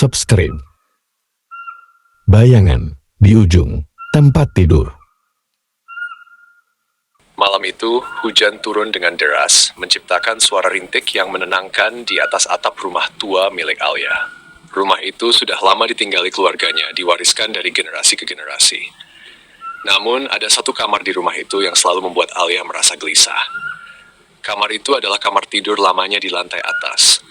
subscribe. Bayangan di ujung tempat tidur. Malam itu, hujan turun dengan deras, menciptakan suara rintik yang menenangkan di atas atap rumah tua milik Alia. Rumah itu sudah lama ditinggali keluarganya, diwariskan dari generasi ke generasi. Namun, ada satu kamar di rumah itu yang selalu membuat Alia merasa gelisah. Kamar itu adalah kamar tidur lamanya di lantai atas.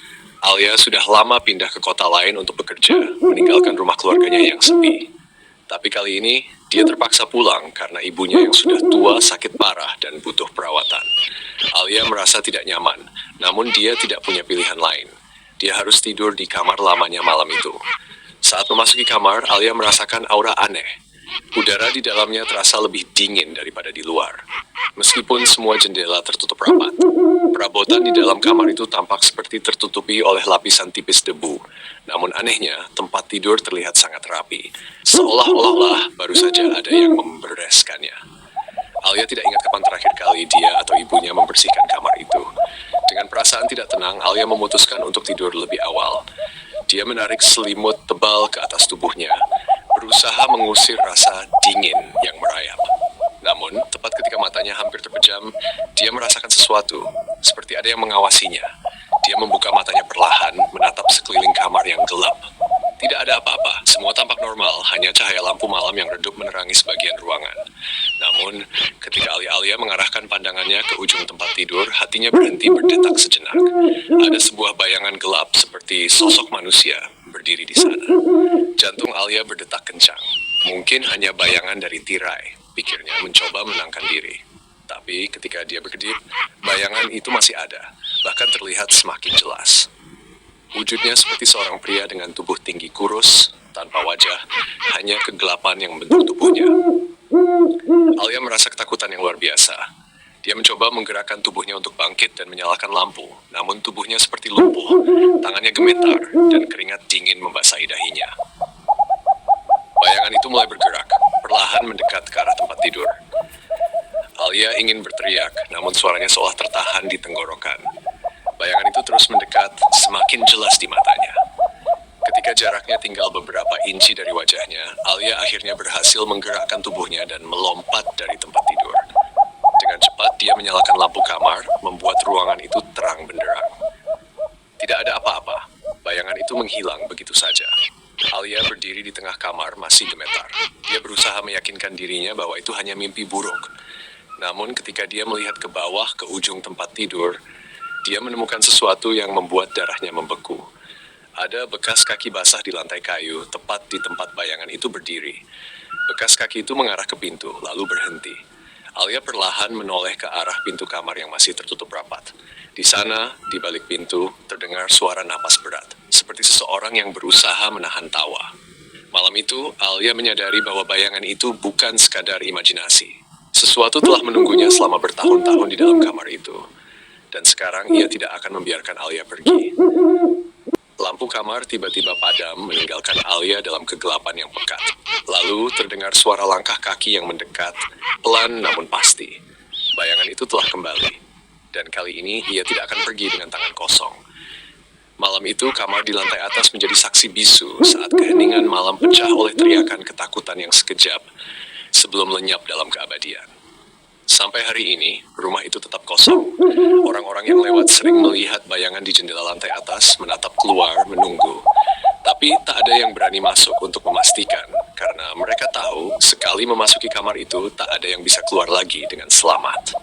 Alia sudah lama pindah ke kota lain untuk bekerja, meninggalkan rumah keluarganya yang sepi. Tapi kali ini, dia terpaksa pulang karena ibunya yang sudah tua sakit parah dan butuh perawatan. Alia merasa tidak nyaman, namun dia tidak punya pilihan lain. Dia harus tidur di kamar lamanya malam itu. Saat memasuki kamar, Alia merasakan aura aneh. Udara di dalamnya terasa lebih dingin daripada di luar. Meskipun semua jendela tertutup rapat, perabotan di dalam kamar itu tampak seperti tertutupi oleh lapisan tipis debu. Namun anehnya, tempat tidur terlihat sangat rapi. Seolah-olah baru saja ada yang membereskannya. Alia tidak ingat kapan terakhir kali dia atau ibunya membersihkan kamar itu. Dengan perasaan tidak tenang, Alia memutuskan untuk tidur lebih awal. Dia menarik selimut tebal ke atas tubuhnya, berusaha mengusir rasa dingin yang merayap. Namun, tepat ketika matanya hampir terpejam, dia merasakan sesuatu, seperti ada yang mengawasinya. Dia membuka matanya perlahan, menatap sekeliling kamar yang gelap. Tidak ada apa-apa, semua tampak normal, hanya cahaya lampu malam yang redup menerangi sebagian ruangan. Namun, ketika Alia mengarahkan pandangannya ke ujung tempat tidur, hatinya berhenti berdetak sejenak. Ada sebuah bayangan gelap seperti sosok manusia berdiri di sana. Jantung Alia berdetak kencang. Mungkin hanya bayangan dari tirai, pikirnya mencoba menenangkan diri. Tapi ketika dia berkedip, bayangan itu masih ada, bahkan terlihat semakin jelas. Wujudnya seperti seorang pria dengan tubuh tinggi kurus, tanpa wajah, hanya kegelapan yang membentuk tubuhnya. Alia merasa ketakutan yang luar biasa. Dia mencoba menggerakkan tubuhnya untuk bangkit dan menyalakan lampu, namun tubuhnya seperti lumpuh, tangannya gemetar, dan keringat dingin membasahi dahinya. Bayangan itu mulai bergerak, perlahan mendekat ke arah tempat tidur. Alia ingin berteriak, namun suaranya seolah tertahan di tenggorokan. Bayangan itu terus mendekat, semakin jelas di matanya. Ketika jaraknya tinggal beberapa inci dari wajahnya, Alia akhirnya berhasil menggerakkan tubuhnya dan melompat dari tempat tidur. Dengan cepat, dia menyalakan lampu kamar, membuat ruangan itu terang benderang. Tidak ada apa-apa, bayangan itu menghilang begitu saja. Alia berdiri di tengah kamar, masih gemetar. Dia berusaha meyakinkan dirinya bahwa itu hanya mimpi buruk. Namun ketika dia melihat ke bawah, ke ujung tempat tidur, dia menemukan sesuatu yang membuat darahnya membeku. Ada bekas kaki basah di lantai kayu, tepat di tempat bayangan itu berdiri. Bekas kaki itu mengarah ke pintu, lalu berhenti. Alia perlahan menoleh ke arah pintu kamar yang masih tertutup rapat. Di sana, di balik pintu, terdengar suara napas berat, seperti seseorang yang berusaha menahan tawa. Malam itu, Alia menyadari bahwa bayangan itu bukan sekadar imajinasi. Sesuatu telah menunggunya selama bertahun-tahun di dalam kamar itu. Dan sekarang ia tidak akan membiarkan Alia pergi. Lampu kamar tiba-tiba padam, meninggalkan Alia dalam kegelapan yang pekat. Lalu terdengar suara langkah kaki yang mendekat, pelan namun pasti. Bayangan itu telah kembali. Dan kali ini ia tidak akan pergi dengan tangan kosong. Malam itu kamar di lantai atas menjadi saksi bisu saat keheningan malam pecah oleh teriakan ketakutan yang sekejap sebelum lenyap dalam keabadian. Sampai hari ini, rumah itu tetap kosong. Orang-orang yang lewat sering melihat bayangan di jendela lantai atas, menatap keluar, menunggu. Tapi tak ada yang berani masuk untuk memastikan, karena mereka tahu sekali memasuki kamar itu tak ada yang bisa keluar lagi dengan selamat.